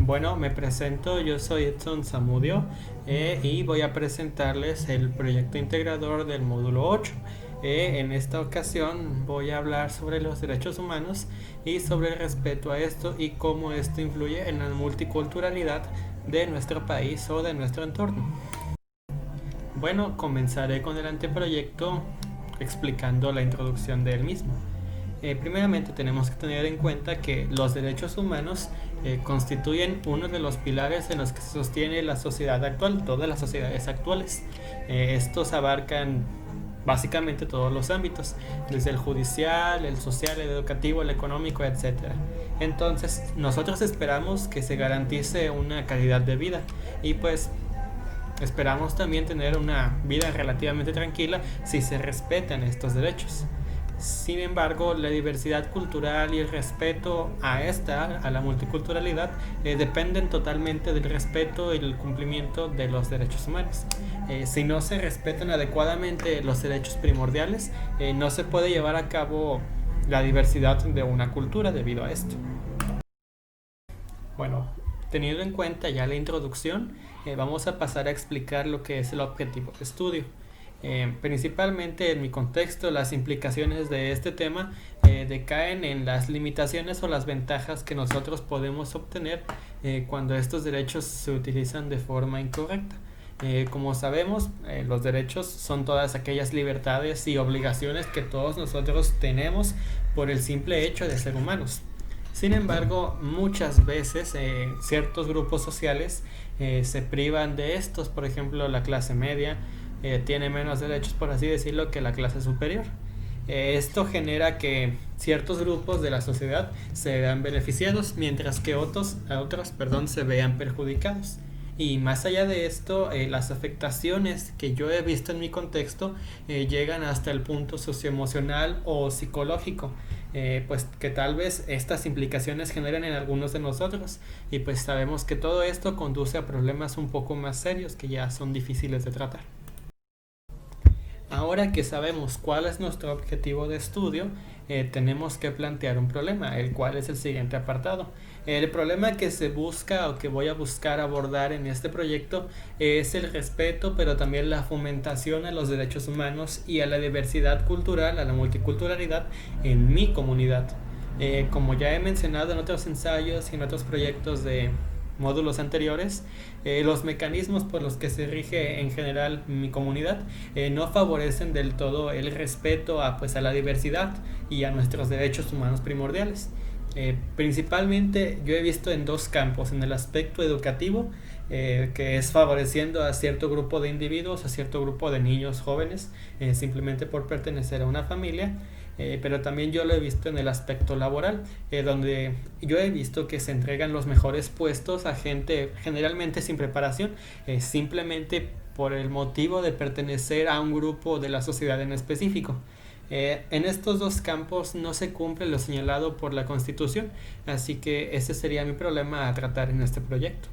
Bueno, me presento, yo soy Edson Zamudio y voy a presentarles el proyecto integrador del módulo 8. En esta ocasión voy a hablar sobre los derechos humanos y sobre el respeto a esto y cómo esto influye en la multiculturalidad de nuestro país o de nuestro entorno. Bueno, comenzaré con el anteproyecto explicando la introducción del mismo. Primeramente tenemos que tener en cuenta que los derechos humanos constituyen uno de los pilares en los que se sostiene la sociedad actual, todas las sociedades actuales. Estos abarcan básicamente todos los ámbitos, desde el judicial, el social, el educativo, el económico, etcétera. Entonces, nosotros esperamos que se garantice una calidad de vida y pues esperamos también tener una vida relativamente tranquila si se respetan estos derechos. Sin embargo, la diversidad cultural y el respeto a la multiculturalidad, dependen totalmente del respeto y el cumplimiento de los derechos humanos. Si no se respetan adecuadamente los derechos primordiales, no se puede llevar a cabo la diversidad de una cultura debido a esto. Bueno, teniendo en cuenta ya la introducción, vamos a pasar a explicar lo que es el objetivo de estudio. Principalmente en mi contexto, las implicaciones de este tema decaen en las limitaciones o las ventajas que nosotros podemos obtener cuando estos derechos se utilizan de forma incorrecta. Como sabemos, los derechos son todas aquellas libertades y obligaciones que todos nosotros tenemos por el simple hecho de ser humanos. Sin embargo, muchas veces ciertos grupos sociales se privan de estos. Por ejemplo, la clase media tiene menos derechos, por así decirlo, que la clase superior. Esto genera que ciertos grupos de la sociedad se vean beneficiados, mientras que otros se vean perjudicados. Y más allá de esto, las afectaciones que yo he visto en mi contexto llegan hasta el punto socioemocional o psicológico, pues que tal vez estas implicaciones generan en algunos de nosotros, y pues sabemos que todo esto conduce a problemas un poco más serios que ya son difíciles de tratar. Ahora que sabemos cuál es nuestro objetivo de estudio, tenemos que plantear un problema, el cual es el siguiente apartado. El problema que se busca o que voy a buscar abordar en este proyecto es el respeto, pero también la fomentación a los derechos humanos y a la diversidad cultural, a la multiculturalidad en mi comunidad. Como ya he mencionado en otros ensayos y en otros proyectos de módulos anteriores, los mecanismos por los que se rige en general mi comunidad no favorecen del todo el respeto a la diversidad y a nuestros derechos humanos primordiales. Principalmente yo he visto en dos campos: en el aspecto educativo, que es favoreciendo a cierto grupo de individuos, a cierto grupo de niños jóvenes, simplemente por pertenecer a una familia. Pero también yo lo he visto en el aspecto laboral, donde yo he visto que se entregan los mejores puestos a gente generalmente sin preparación, simplemente por el motivo de pertenecer a un grupo de la sociedad en específico. En estos dos campos no se cumple lo señalado por la Constitución, así que ese sería mi problema a tratar en este proyecto.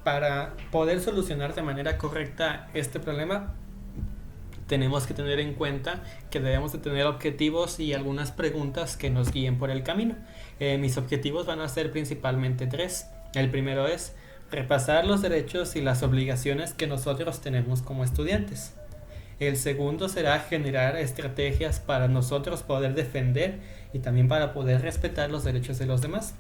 Para poder solucionar de manera correcta este problema, tenemos que tener en cuenta que debemos de tener objetivos y algunas preguntas que nos guíen por el camino. Mis objetivos van a ser principalmente tres. El primero es repasar los derechos y las obligaciones que nosotros tenemos como estudiantes. El segundo será generar estrategias para nosotros poder defender y también para poder respetar los derechos de los demás.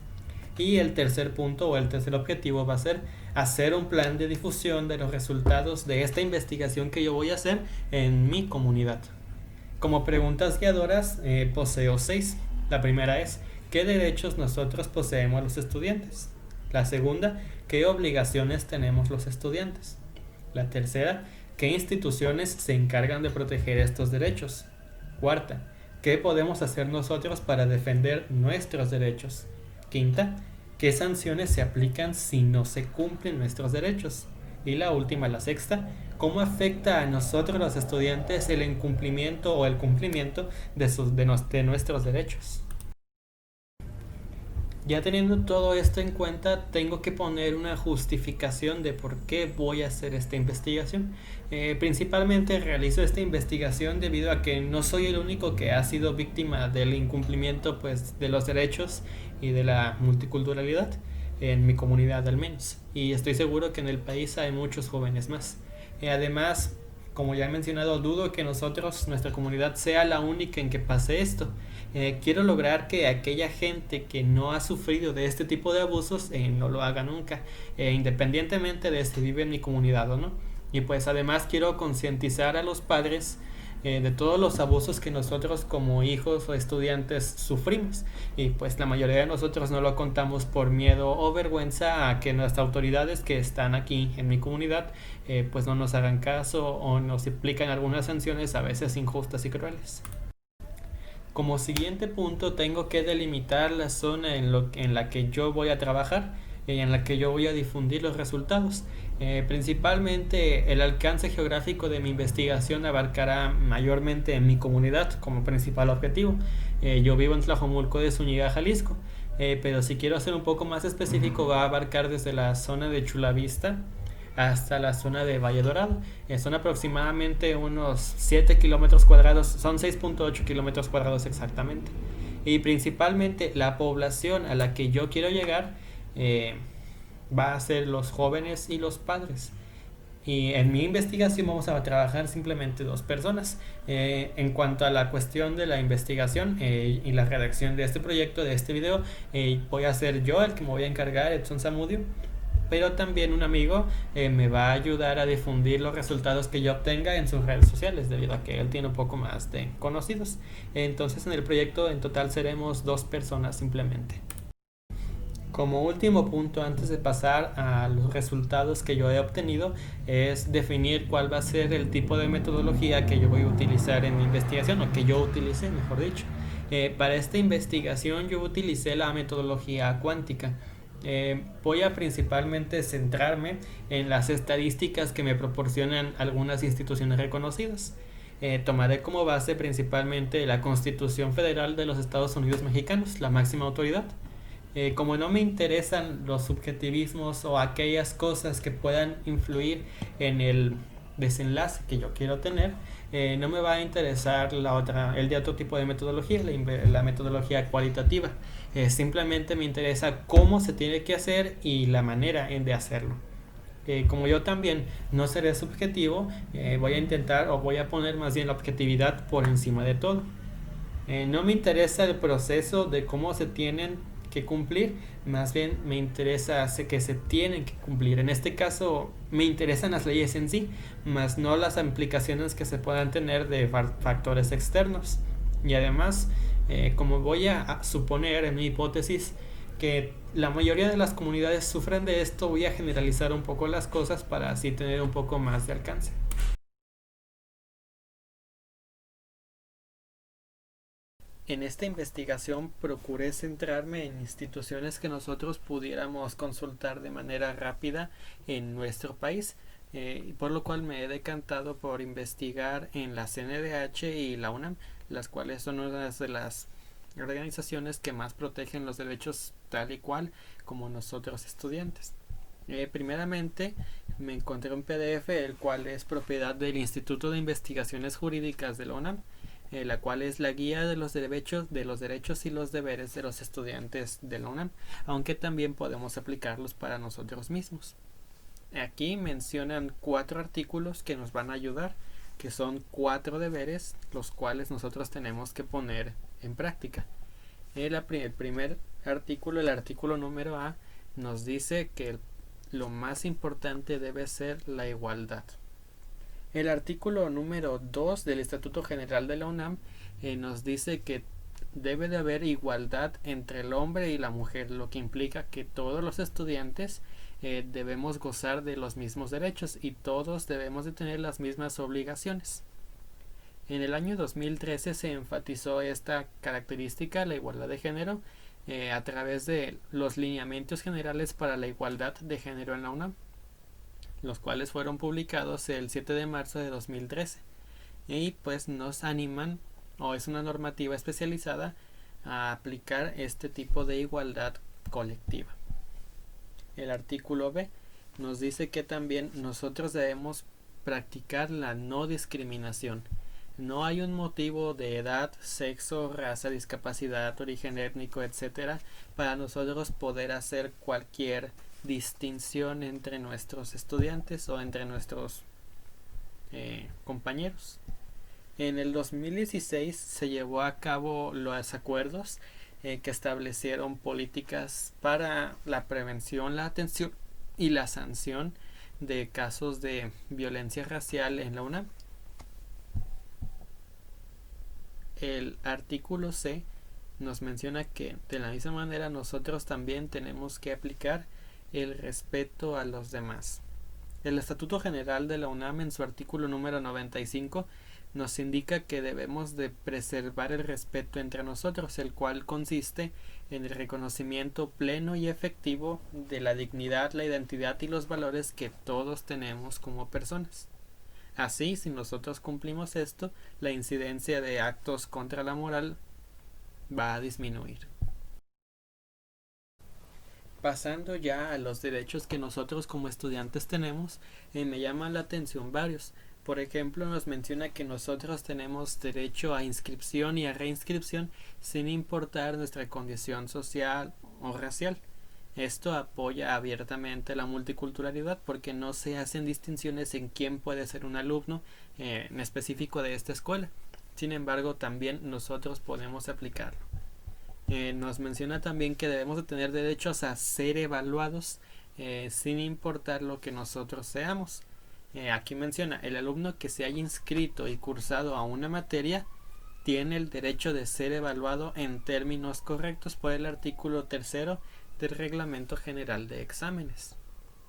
Y el tercer punto o el tercer objetivo va a ser hacer un plan de difusión de los resultados de esta investigación que yo voy a hacer en mi comunidad. Como preguntas guiadoras, poseo 6. La primera es: ¿qué derechos nosotros poseemos los estudiantes? La segunda: ¿qué obligaciones tenemos los estudiantes? La tercera: ¿qué instituciones se encargan de proteger estos derechos? Cuarta: ¿qué podemos hacer nosotros para defender nuestros derechos? Quinta: ¿qué sanciones se aplican si no se cumplen nuestros derechos? Y la última, la sexta: ¿cómo afecta a nosotros los estudiantes el incumplimiento o el cumplimiento de nuestros derechos? Ya teniendo todo esto en cuenta, tengo que poner una justificación de por qué voy a hacer esta investigación. Principalmente realizo esta investigación debido a que no soy el único que ha sido víctima del incumplimiento, pues, de los derechos y de la multiculturalidad. en mi comunidad al menos, y estoy seguro que en el país hay muchos jóvenes más. Además, como ya he mencionado, dudo que nuestra comunidad sea la única en que pase esto. Quiero lograr que aquella gente que no ha sufrido de este tipo de abusos no lo haga nunca, independientemente de si vive en mi comunidad o no. Y pues además quiero concientizar a los padres de todos los abusos que nosotros como hijos o estudiantes sufrimos, y pues la mayoría de nosotros no lo contamos por miedo o vergüenza a que nuestras autoridades que están aquí en mi comunidad pues no nos hagan caso o nos implican algunas sanciones a veces injustas y crueles. Como siguiente punto tengo que delimitar la zona en la que yo voy a trabajar y en la que yo voy a difundir los resultados. Principalmente el alcance geográfico de mi investigación abarcará mayormente en mi comunidad como principal objetivo. Yo vivo en Tlajomulco de Zúñiga, Jalisco, pero si quiero ser un poco más específico va a abarcar desde la zona de Chulavista hasta la zona de Valle Dorado. Son aproximadamente unos 7 kilómetros cuadrados, son 6.8 kilómetros cuadrados exactamente. Y principalmente la población a la que yo quiero llegar va a ser los jóvenes y los padres. Y en mi investigación vamos a trabajar simplemente dos personas. En cuanto a la cuestión de la investigación y la redacción de este proyecto, de este video, voy a ser yo el que me voy a encargar, Edson Zamudio, pero también un amigo me va a ayudar a difundir los resultados que yo obtenga en sus redes sociales, debido a que él tiene un poco más de conocidos. Entonces en el proyecto en total seremos dos personas simplemente. Como último punto, antes de pasar a los resultados que yo he obtenido, es definir cuál va a ser el tipo de metodología que yo voy a utilizar en mi investigación, o que yo utilicé, mejor dicho. Para esta investigación yo utilicé la metodología cuántica. Voy a principalmente centrarme en las estadísticas que me proporcionan algunas instituciones reconocidas. Tomaré como base principalmente la Constitución Federal de los Estados Unidos Mexicanos, la máxima autoridad. Como no me interesan los subjetivismos o aquellas cosas que puedan influir en el desenlace que yo quiero tener, no me va a interesar el de otro tipo de metodología, la metodología cualitativa. Simplemente me interesa cómo se tiene que hacer y la manera de hacerlo. Como yo también no seré subjetivo, voy a intentar, o voy a poner más bien la objetividad por encima de todo. No me interesa el proceso de cómo se tienen que cumplir, más bien me interesa que se tienen que cumplir. En este caso me interesan las leyes en sí, más no las implicaciones que se puedan tener de factores externos. Y además, como voy a suponer en mi hipótesis que la mayoría de las comunidades sufren de esto, voy a generalizar un poco las cosas para así tener un poco más de alcance. En esta investigación procuré centrarme en instituciones que nosotros pudiéramos consultar de manera rápida en nuestro país, por lo cual me he decantado por investigar en la CNDH y la UNAM, las cuales son una de las organizaciones que más protegen los derechos tal y cual como nosotros estudiantes. Primeramente me encontré un PDF el cual es propiedad del Instituto de Investigaciones Jurídicas de la UNAM, la cual es la guía de los derechos y los deberes de los estudiantes de la UNAM, aunque también podemos aplicarlos para nosotros mismos. Aquí mencionan 4 artículos que nos van a ayudar, que son 4 deberes los cuales nosotros tenemos que poner en práctica. El primer artículo, el artículo número A, nos dice que lo más importante debe ser la igualdad. El artículo número 2 del Estatuto General de la UNAM nos dice que debe de haber igualdad entre el hombre y la mujer, lo que implica que todos los estudiantes debemos gozar de los mismos derechos y todos debemos de tener las mismas obligaciones. En el año 2013 se enfatizó esta característica, la igualdad de género, a través de los lineamientos generales para la igualdad de género en la UNAM, los cuales fueron publicados el 7 de marzo de 2013 y pues nos animan, o es una normativa especializada, a aplicar este tipo de igualdad colectiva. El artículo B nos dice que también nosotros debemos practicar la no discriminación. No hay un motivo de edad, sexo, raza, discapacidad, origen étnico, etcétera, para nosotros poder hacer cualquier distinción entre nuestros estudiantes o entre nuestros compañeros. En el 2016 se llevó a cabo los acuerdos que establecieron políticas para la prevención, la atención y la sanción de casos de violencia racial en la UNAM. El artículo C nos menciona que de la misma manera nosotros también tenemos que aplicar el respeto a los demás. El Estatuto General de la UNAM en su artículo número 95 nos indica que debemos de preservar el respeto entre nosotros, el cual consiste en el reconocimiento pleno y efectivo de la dignidad, la identidad y los valores que todos tenemos como personas. Así, si nosotros cumplimos esto, la incidencia de actos contra la moral va a disminuir. Pasando ya a los derechos que nosotros como estudiantes tenemos, me llaman la atención varios. Por ejemplo, nos menciona que nosotros tenemos derecho a inscripción y a reinscripción sin importar nuestra condición social o racial. Esto apoya abiertamente la multiculturalidad porque no se hacen distinciones en quién puede ser un alumno en específico de esta escuela. Sin embargo, también nosotros podemos aplicarlo. Nos menciona también que debemos de tener derechos a ser evaluados sin importar lo que nosotros seamos. Aquí menciona, el alumno que se haya inscrito y cursado a una materia tiene el derecho de ser evaluado en términos correctos por el artículo 3 del Reglamento General de Exámenes.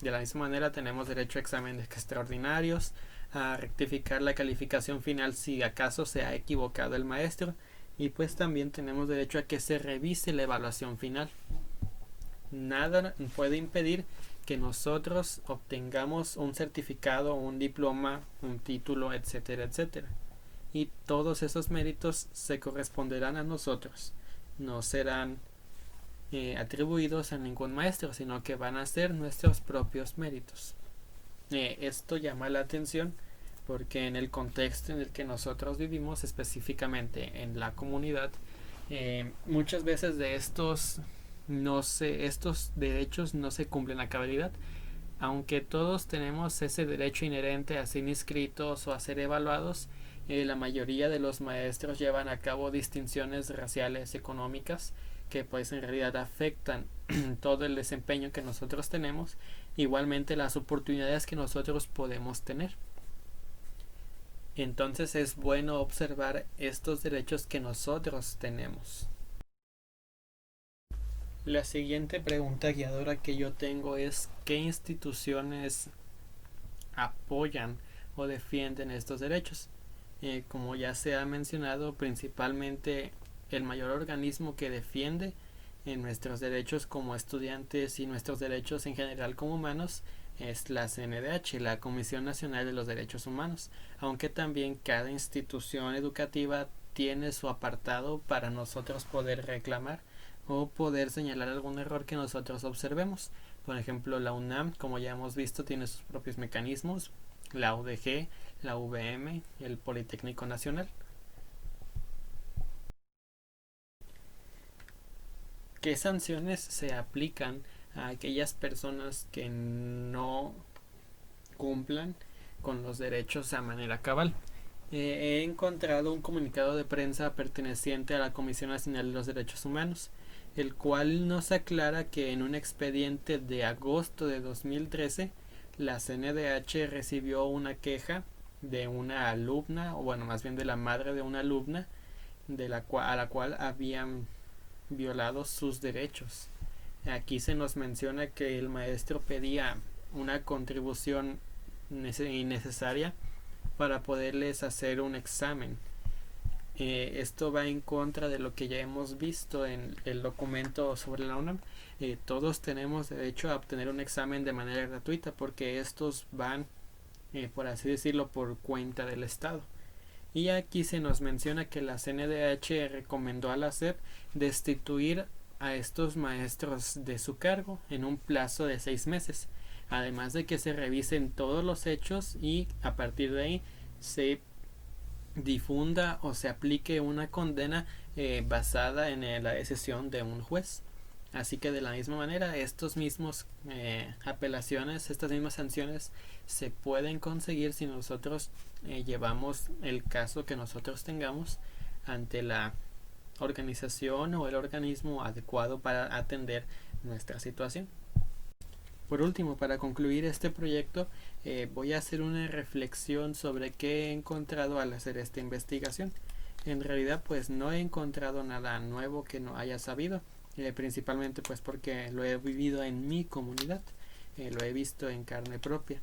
De la misma manera tenemos derecho a exámenes extraordinarios, a rectificar la calificación final si acaso se ha equivocado el maestro, y pues también tenemos derecho a que se revise la evaluación final. Nada puede impedir que nosotros obtengamos un certificado, un diploma, un título, etcétera, etcétera. Y todos esos méritos se corresponderán a nosotros. No serán atribuidos a ningún maestro, sino que van a ser nuestros propios méritos. Esto llama la atención porque en el contexto en el que nosotros vivimos, específicamente en la comunidad, muchas veces de estos derechos no se cumplen a cabalidad. Aunque todos tenemos ese derecho inherente a ser inscritos o a ser evaluados, la mayoría de los maestros llevan a cabo distinciones raciales, económicas, que pues en realidad afectan todo el desempeño que nosotros tenemos, igualmente las oportunidades que nosotros podemos tener. Entonces es bueno observar estos derechos que nosotros tenemos. La siguiente pregunta guiadora que yo tengo es: ¿qué instituciones apoyan o defienden estos derechos? Como ya se ha mencionado, principalmente el mayor organismo que defiende nuestros derechos como estudiantes y nuestros derechos en general como humanos es la CNDH, la Comisión Nacional de los Derechos Humanos, aunque también cada institución educativa tiene su apartado para nosotros poder reclamar o poder señalar algún error que nosotros observemos. Por ejemplo, la UNAM, como ya hemos visto, tiene sus propios mecanismos, la UDG, la UVM, el Politécnico Nacional. ¿Qué sanciones se aplican a aquellas personas que no cumplan con los derechos a manera cabal? He encontrado un comunicado de prensa perteneciente a la Comisión Nacional de los Derechos Humanos, el cual nos aclara que en un expediente de agosto de 2013 la CNDH recibió una queja de una alumna, o bueno, más bien de la madre de una alumna, a la cual habían violado sus derechos. Aquí se nos menciona que el maestro pedía una contribución innecesaria para poderles hacer un examen. Esto va en contra de lo que ya hemos visto en el documento sobre la UNAM. Todos tenemos derecho a obtener un examen de manera gratuita porque estos van, por así decirlo, por cuenta del Estado. Y aquí se nos menciona que la CNDH recomendó a la SEP destituir a estos maestros de su cargo en un plazo de 6 meses, además de que se revisen todos los hechos y a partir de ahí se difunda o se aplique una condena basada en la decisión de un juez. Así que de la misma manera, estos mismos apelaciones, estas mismas sanciones se pueden conseguir si nosotros llevamos el caso que nosotros tengamos ante la organización o el organismo adecuado para atender nuestra situación. Por último, para concluir este proyecto, voy a hacer una reflexión sobre qué he encontrado al hacer esta investigación. En realidad, pues no he encontrado nada nuevo que no haya sabido, principalmente pues porque lo he vivido en mi comunidad, lo he visto en carne propia.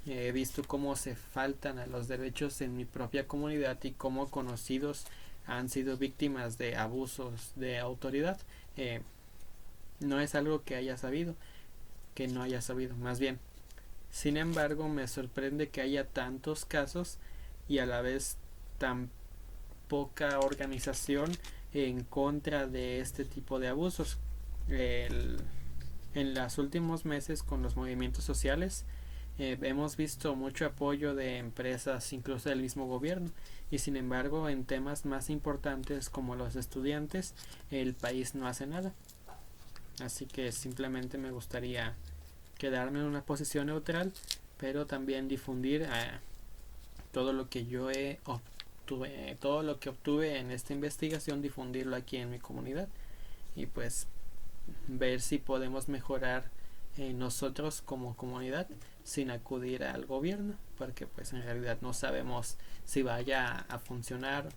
He visto cómo se faltan a los derechos en mi propia comunidad y cómo conocidos han sido víctimas de abusos de autoridad. No es algo que haya sabido, que no haya sabido, más bien. Sin embargo, me sorprende que haya tantos casos y a la vez tan poca organización en contra de este tipo de abusos. En los últimos meses con los movimientos sociales hemos visto mucho apoyo de empresas, incluso del mismo gobierno, y sin embargo en temas más importantes como los estudiantes el país no hace nada. Así que simplemente me gustaría quedarme en una posición neutral, pero también difundir todo lo que yo todo lo que obtuve en esta investigación, difundirlo aquí en mi comunidad y pues ver si podemos mejorar nosotros como comunidad sin acudir al gobierno, porque pues en realidad no sabemos si vaya a funcionar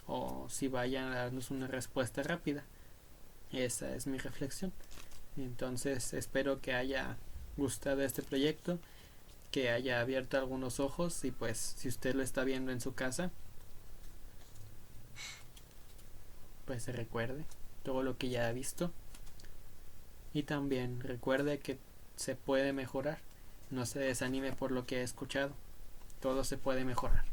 o si vayan a darnos una respuesta rápida. Esa es mi reflexión. Entonces espero que haya gustado este proyecto, que haya abierto algunos ojos y pues si usted lo está viendo en su casa, pues se recuerde todo lo que ya ha visto y también recuerde que se puede mejorar. No se desanime por lo que ha escuchado, todo se puede mejorar.